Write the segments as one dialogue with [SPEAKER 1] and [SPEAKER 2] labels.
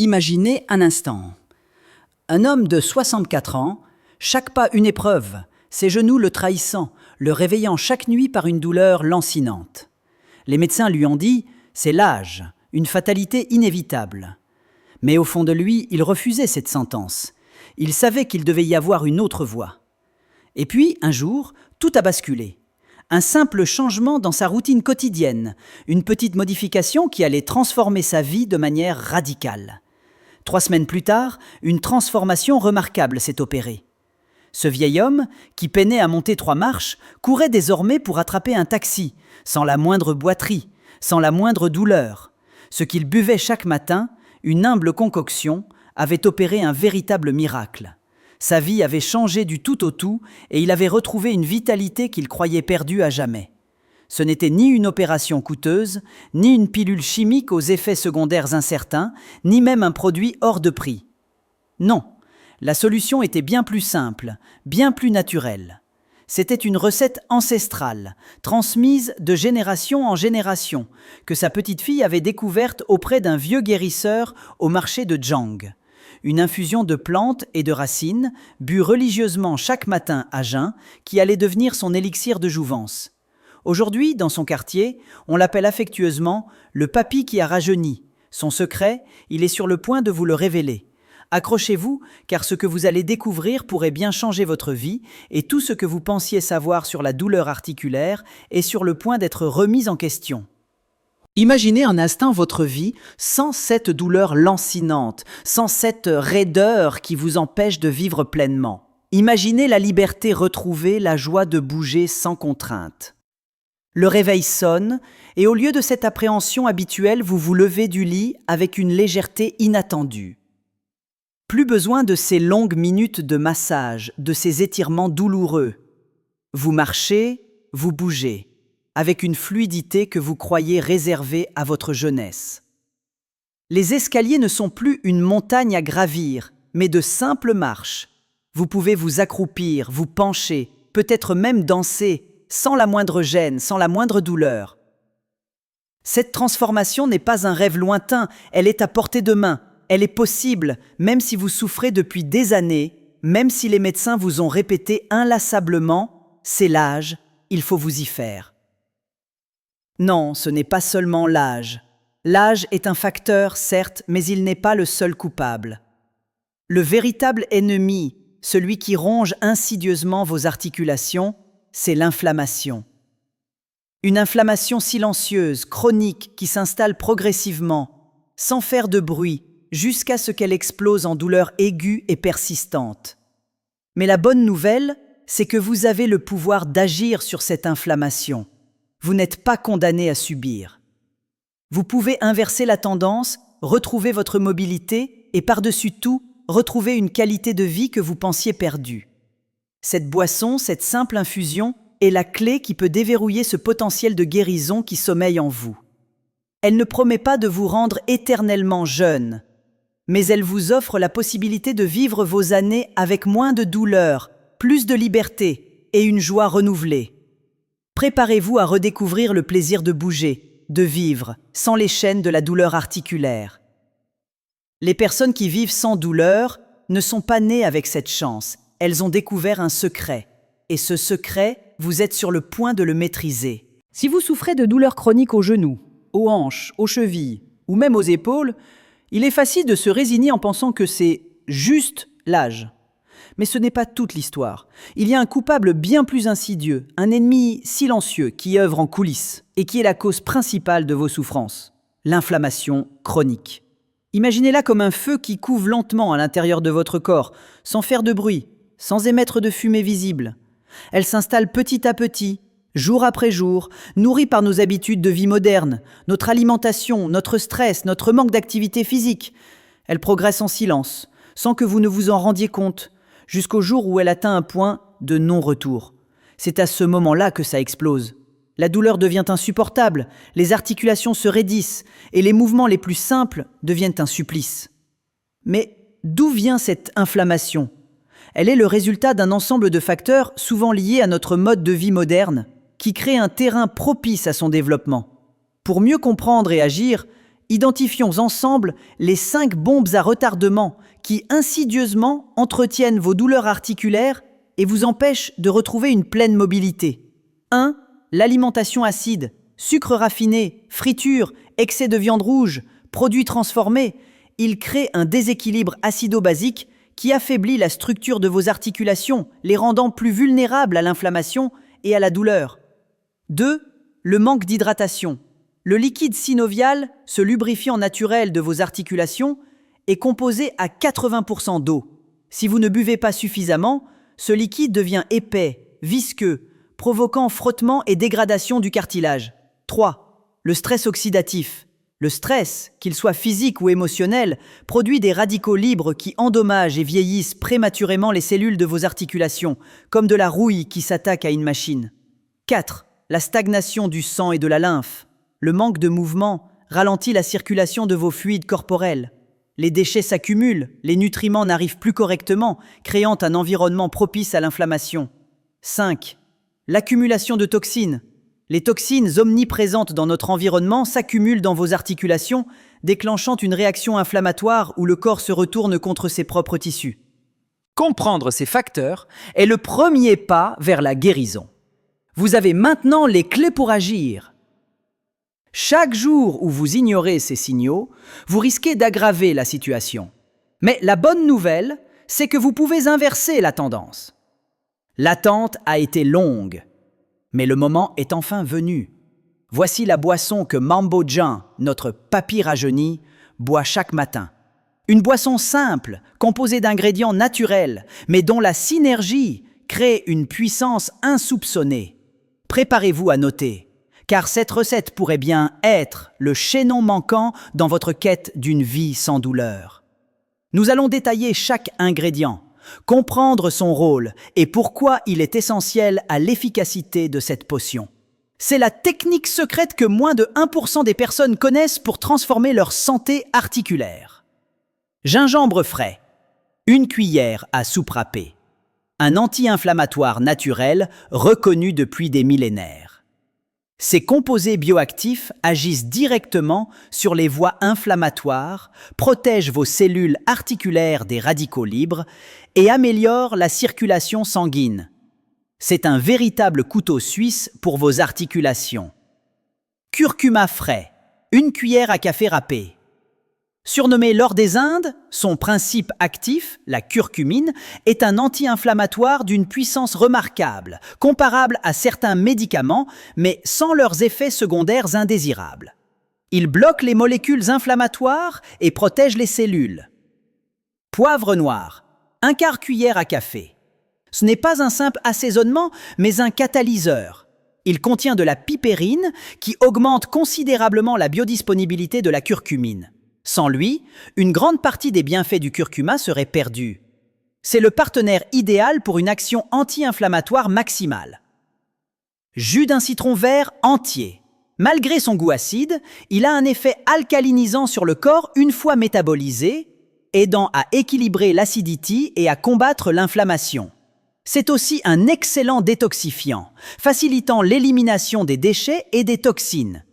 [SPEAKER 1] Imaginez un instant. Un homme de 64 ans, chaque pas une épreuve, ses genoux le trahissant, le réveillant chaque nuit par une douleur lancinante. Les médecins lui ont dit « c'est l'âge, une fatalité inévitable ». Mais au fond de lui, il refusait cette sentence. Il savait qu'il devait y avoir une autre voie. Et puis, un jour, tout a basculé. Un simple changement dans sa routine quotidienne, une petite modification qui allait transformer sa vie de manière radicale. 3 semaines plus tard, une transformation remarquable s'est opérée. Ce vieil homme, qui peinait à monter 3 marches, courait désormais pour attraper un taxi, sans la moindre boiterie, sans la moindre douleur. Ce qu'il buvait chaque matin, une humble concoction, avait opéré un véritable miracle. Sa vie avait changé du tout au tout et il avait retrouvé une vitalité qu'il croyait perdue à jamais. Ce n'était ni une opération coûteuse, ni une pilule chimique aux effets secondaires incertains, ni même un produit hors de prix. Non, la solution était bien plus simple, bien plus naturelle. C'était une recette ancestrale, transmise de génération en génération, que sa petite-fille avait découverte auprès d'un vieux guérisseur au marché de Jang. Une infusion de plantes et de racines, bue religieusement chaque matin à jeun, qui allait devenir son élixir de jouvence. Aujourd'hui, dans son quartier, on l'appelle affectueusement « le papy qui a rajeuni ». Son secret, il est sur le point de vous le révéler. Accrochez-vous, car ce que vous allez découvrir pourrait bien changer votre vie et tout ce que vous pensiez savoir sur la douleur articulaire est sur le point d'être remis en question. Imaginez un instant votre vie sans cette douleur lancinante, sans cette raideur qui vous empêche de vivre pleinement. Imaginez la liberté retrouvée, la joie de bouger sans contrainte. Le réveil sonne et au lieu de cette appréhension habituelle, vous vous levez du lit avec une légèreté inattendue. Plus besoin de ces longues minutes de massage, de ces étirements douloureux. Vous marchez, vous bougez, avec une fluidité que vous croyez réservée à votre jeunesse. Les escaliers ne sont plus une montagne à gravir, mais de simples marches. Vous pouvez vous accroupir, vous pencher, peut-être même danser, sans la moindre gêne, sans la moindre douleur. Cette transformation n'est pas un rêve lointain, elle est à portée de main. Elle est possible, même si vous souffrez depuis des années, même si les médecins vous ont répété inlassablement « c'est l'âge, il faut vous y faire ». Non, ce n'est pas seulement l'âge. L'âge est un facteur, certes, mais il n'est pas le seul coupable. Le véritable ennemi, celui qui ronge insidieusement vos articulations, c'est l'inflammation. Une inflammation silencieuse, chronique, qui s'installe progressivement, sans faire de bruit, jusqu'à ce qu'elle explose en douleur aiguë et persistante. Mais la bonne nouvelle, c'est que vous avez le pouvoir d'agir sur cette inflammation. Vous n'êtes pas condamné à subir. Vous pouvez inverser la tendance, retrouver votre mobilité et par-dessus tout, retrouver une qualité de vie que vous pensiez perdue. Cette boisson, cette simple infusion, est la clé qui peut déverrouiller ce potentiel de guérison qui sommeille en vous. Elle ne promet pas de vous rendre éternellement jeune, mais elle vous offre la possibilité de vivre vos années avec moins de douleur, plus de liberté et une joie renouvelée. Préparez-vous à redécouvrir le plaisir de bouger, de vivre, sans les chaînes de la douleur articulaire. Les personnes qui vivent sans douleur ne sont pas nées avec cette chance. Elles ont découvert un secret. Et ce secret, vous êtes sur le point de le maîtriser.
[SPEAKER 2] Si vous souffrez de douleurs chroniques aux genoux, aux hanches, aux chevilles ou même aux épaules, il est facile de se résigner en pensant que c'est juste l'âge. Mais ce n'est pas toute l'histoire. Il y a un coupable bien plus insidieux, un ennemi silencieux qui œuvre en coulisses et qui est la cause principale de vos souffrances, l'inflammation chronique. Imaginez-la comme un feu qui couve lentement à l'intérieur de votre corps, sans faire de bruit, sans émettre de fumée visible. Elle s'installe petit à petit, jour après jour, nourrie par nos habitudes de vie modernes, notre alimentation, notre stress, notre manque d'activité physique. Elle progresse en silence, sans que vous ne vous en rendiez compte, jusqu'au jour où elle atteint un point de non-retour. C'est à ce moment-là que ça explose. La douleur devient insupportable, les articulations se raidissent et les mouvements les plus simples deviennent un supplice. Mais d'où vient cette inflammation ? Elle est le résultat d'un ensemble de facteurs souvent liés à notre mode de vie moderne, qui crée un terrain propice à son développement. Pour mieux comprendre et agir, Identifions ensemble les 5 bombes à retardement qui insidieusement entretiennent vos douleurs articulaires et vous empêchent de retrouver une pleine mobilité. 1. L'alimentation acide, sucre raffiné, friture, excès de viande rouge, produits transformés. Il crée un déséquilibre acido-basique qui affaiblit la structure de vos articulations, les rendant plus vulnérables à l'inflammation et à la douleur. 2. Le manque d'hydratation. Le liquide synovial, ce lubrifiant naturel de vos articulations, est composé à 80% d'eau. Si vous ne buvez pas suffisamment, ce liquide devient épais, visqueux, provoquant frottement et dégradation du cartilage. 3. Le stress oxydatif. Le stress, qu'il soit physique ou émotionnel, produit des radicaux libres qui endommagent et vieillissent prématurément les cellules de vos articulations, comme de la rouille qui s'attaque à une machine. 4. La stagnation du sang et de la lymphe. Le manque de mouvement ralentit la circulation de vos fluides corporels. Les déchets s'accumulent, les nutriments n'arrivent plus correctement, créant un environnement propice à l'inflammation. 5. L'accumulation de toxines. Les toxines omniprésentes dans notre environnement s'accumulent dans vos articulations, déclenchant une réaction inflammatoire où le corps se retourne contre ses propres tissus. Comprendre ces facteurs est le premier pas vers la guérison. Vous avez maintenant les clés pour agir. Chaque jour où vous ignorez ces signaux, vous risquez d'aggraver la situation. Mais la bonne nouvelle, c'est que vous pouvez inverser la tendance. L'attente a été longue, mais le moment est enfin venu. Voici la boisson que Mambo Jan, notre papy rajeuni, boit chaque matin. Une boisson simple, composée d'ingrédients naturels, mais dont la synergie crée une puissance insoupçonnée. Préparez-vous à noter, car cette recette pourrait bien être le chaînon manquant dans votre quête d'une vie sans douleur. Nous allons détailler chaque ingrédient, comprendre son rôle et pourquoi il est essentiel à l'efficacité de cette potion. C'est la technique secrète que moins de 1% des personnes connaissent pour transformer leur santé articulaire. Gingembre frais, 1 cuillère à soupe râpée. Un anti-inflammatoire naturel reconnu depuis des millénaires. Ces composés bioactifs agissent directement sur les voies inflammatoires, protègent vos cellules articulaires des radicaux libres et améliorent la circulation sanguine. C'est un véritable couteau suisse pour vos articulations. Curcuma frais, 1 cuillère à café râpée. Surnommé l'or des Indes, son principe actif, la curcumine, est un anti-inflammatoire d'une puissance remarquable, comparable à certains médicaments, mais sans leurs effets secondaires indésirables. Il bloque les molécules inflammatoires et protège les cellules. Poivre noir, 1/4 cuillère à café. Ce n'est pas un simple assaisonnement, mais un catalyseur. Il contient de la pipérine qui augmente considérablement la biodisponibilité de la curcumine. Sans lui, une grande partie des bienfaits du curcuma serait perdue. C'est le partenaire idéal pour une action anti-inflammatoire maximale. Jus d'un citron vert entier. Malgré son goût acide, il a un effet alcalinisant sur le corps une fois métabolisé, aidant à équilibrer l'acidité et à combattre l'inflammation. C'est aussi un excellent détoxifiant, facilitant l'élimination des déchets et des toxines.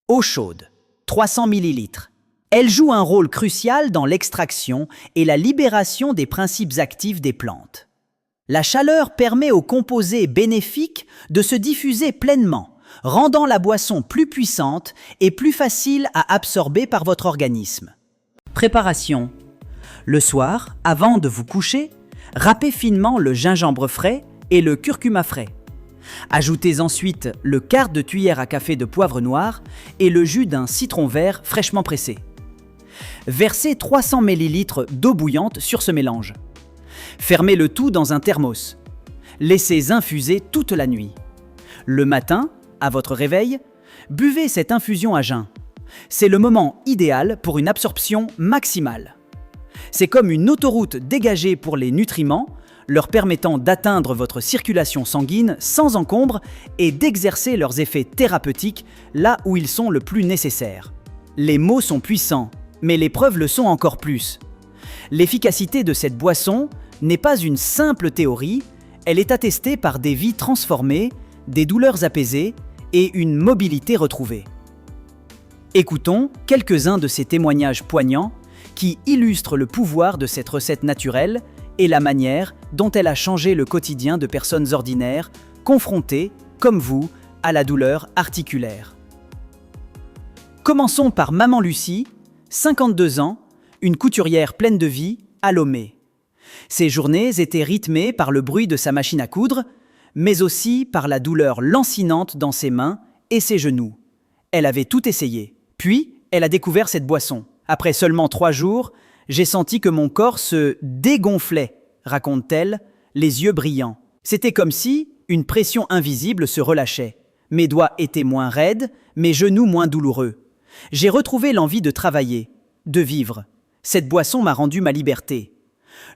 [SPEAKER 2] Eau chaude, 300 ml. Elle joue un rôle crucial dans l'extraction et la libération des principes actifs des plantes. La chaleur permet aux composés bénéfiques de se diffuser pleinement, rendant la boisson plus puissante et plus facile à absorber par votre organisme. Préparation. Le soir, avant de vous coucher, râpez finement le gingembre frais et le curcuma frais. Ajoutez ensuite le quart de cuillère à café de poivre noir et le jus d'un citron vert fraîchement pressé. Versez 300 ml d'eau bouillante sur ce mélange. Fermez le tout dans un thermos. Laissez infuser toute la nuit. Le matin, à votre réveil, buvez cette infusion à jeun. C'est le moment idéal pour une absorption maximale. C'est comme une autoroute dégagée pour les nutriments, leur permettant d'atteindre votre circulation sanguine sans encombre et d'exercer leurs effets thérapeutiques là où ils sont le plus nécessaires. Les mots sont puissants, mais les preuves le sont encore plus. L'efficacité de cette boisson n'est pas une simple théorie, elle est attestée par des vies transformées, des douleurs apaisées et une mobilité retrouvée. Écoutons quelques-uns de ces témoignages poignants qui illustrent le pouvoir de cette recette naturelle et la manière dont elle a changé le quotidien de personnes ordinaires confrontées, comme vous, à la douleur articulaire. Commençons par Maman Lucie, 52 ans, une couturière pleine de vie à Lomé. Ses journées étaient rythmées par le bruit de sa machine à coudre, mais aussi par la douleur lancinante dans ses mains et ses genoux. Elle avait tout essayé. Puis, elle a découvert cette boisson. Après seulement 3 jours, j'ai senti que mon corps se dégonflait, raconte-t-elle, les yeux brillants. C'était comme si une pression invisible se relâchait. Mes doigts étaient moins raides, mes genoux moins douloureux. J'ai retrouvé l'envie de travailler, de vivre. Cette boisson m'a rendu ma liberté.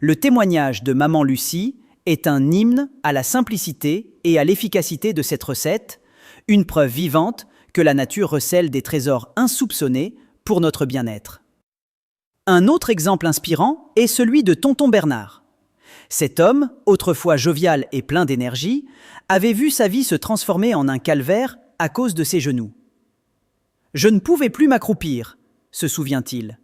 [SPEAKER 2] Le témoignage de Maman Lucie est un hymne à la simplicité et à l'efficacité de cette recette, une preuve vivante que la nature recèle des trésors insoupçonnés pour notre bien-être. Un autre exemple inspirant est celui de Tonton Bernard. Cet homme, autrefois jovial et plein d'énergie, avait vu sa vie se transformer en un calvaire à cause de ses genoux. « Je ne pouvais plus m'accroupir », se souvient-il.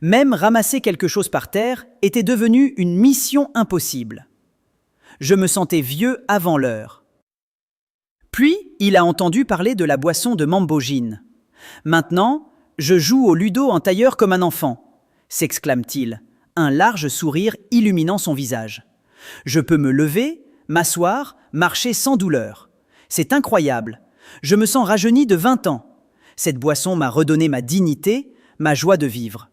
[SPEAKER 2] Même ramasser quelque chose par terre était devenu une mission impossible. Je me sentais vieux avant l'heure. Puis, il a entendu parler de la boisson de Mambogine. « Maintenant, je joue au ludo en tailleur comme un enfant », s'exclame-t-il, un large sourire illuminant son visage. « Je peux me lever, m'asseoir, marcher sans douleur. C'est incroyable. Je me sens rajeuni de 20 ans. Cette boisson m'a redonné ma dignité, ma joie de vivre. »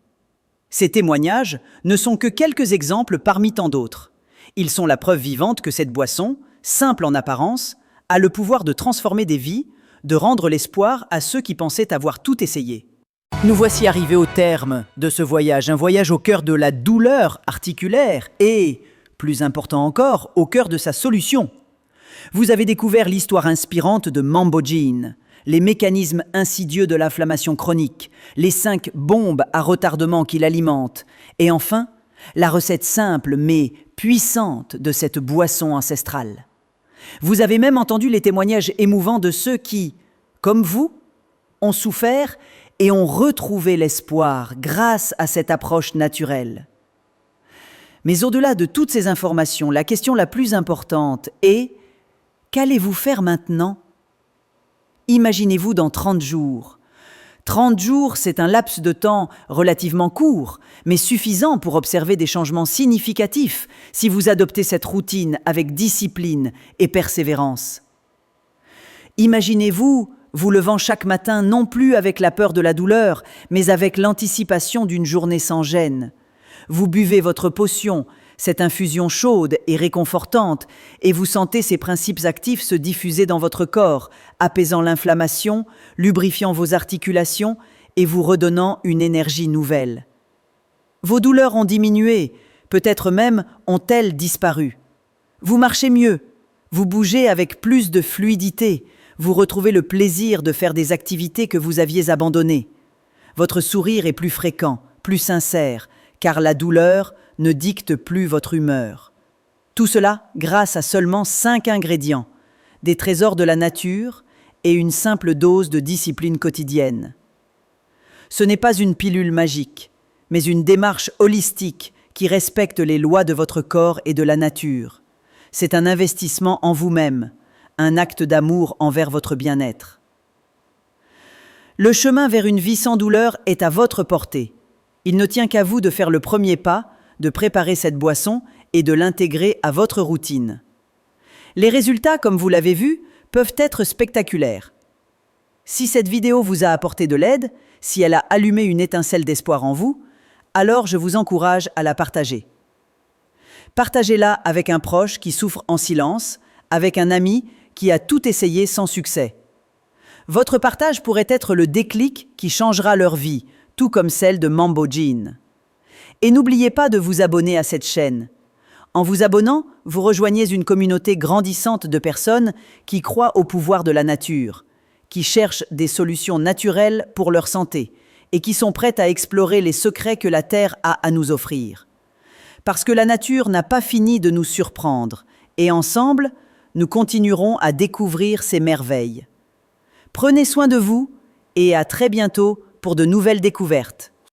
[SPEAKER 2] Ces témoignages ne sont que quelques exemples parmi tant d'autres. Ils sont la preuve vivante que cette boisson, simple en apparence, a le pouvoir de transformer des vies, de rendre l'espoir à ceux qui pensaient avoir tout essayé. Nous voici arrivés au terme de ce voyage, un voyage au cœur de la douleur articulaire et, plus important encore, au cœur de sa solution. Vous avez découvert l'histoire inspirante de Mambogine, les mécanismes insidieux de l'inflammation chronique, les 5 bombes à retardement qui l'alimentent, et enfin, la recette simple mais puissante de cette boisson ancestrale. Vous avez même entendu les témoignages émouvants de ceux qui, comme vous, ont souffert et ont retrouvé l'espoir grâce à cette approche naturelle. Mais au-delà de toutes ces informations, la question la plus importante est « qu'allez-vous faire maintenant ?» Imaginez-vous dans 30 jours. 30 jours, c'est un laps de temps relativement court, mais suffisant pour observer des changements significatifs si vous adoptez cette routine avec discipline et persévérance. Imaginez-vous vous levant chaque matin non plus avec la peur de la douleur, mais avec l'anticipation d'une journée sans gêne. Vous buvez votre potion, cette infusion chaude et réconfortante, et vous sentez ces principes actifs se diffuser dans votre corps, apaisant l'inflammation, lubrifiant vos articulations et vous redonnant une énergie nouvelle. Vos douleurs ont diminué, peut-être même ont-elles disparu. Vous marchez mieux, vous bougez avec plus de fluidité, vous retrouvez le plaisir de faire des activités que vous aviez abandonnées. Votre sourire est plus fréquent, plus sincère, car la douleur ne dicte plus votre humeur. Tout cela grâce à seulement 5 ingrédients, des trésors de la nature et une simple dose de discipline quotidienne. Ce n'est pas une pilule magique, mais une démarche holistique qui respecte les lois de votre corps et de la nature. C'est un investissement en vous-même, un acte d'amour envers votre bien-être. Le chemin vers une vie sans douleur est à votre portée. Il ne tient qu'à vous de faire le premier pas, de préparer cette boisson et de l'intégrer à votre routine. Les résultats, comme vous l'avez vu, peuvent être spectaculaires. Si cette vidéo vous a apporté de l'aide, si elle a allumé une étincelle d'espoir en vous, alors je vous encourage à la partager. Partagez-la avec un proche qui souffre en silence, avec un ami qui a tout essayé sans succès. Votre partage pourrait être le déclic qui changera leur vie, tout comme celle de Mambogine. Et n'oubliez pas de vous abonner à cette chaîne. En vous abonnant, vous rejoignez une communauté grandissante de personnes qui croient au pouvoir de la nature, qui cherchent des solutions naturelles pour leur santé et qui sont prêtes à explorer les secrets que la Terre a à nous offrir. Parce que la nature n'a pas fini de nous surprendre et ensemble, nous continuerons à découvrir ces merveilles. Prenez soin de vous et à très bientôt
[SPEAKER 1] pour de nouvelles découvertes.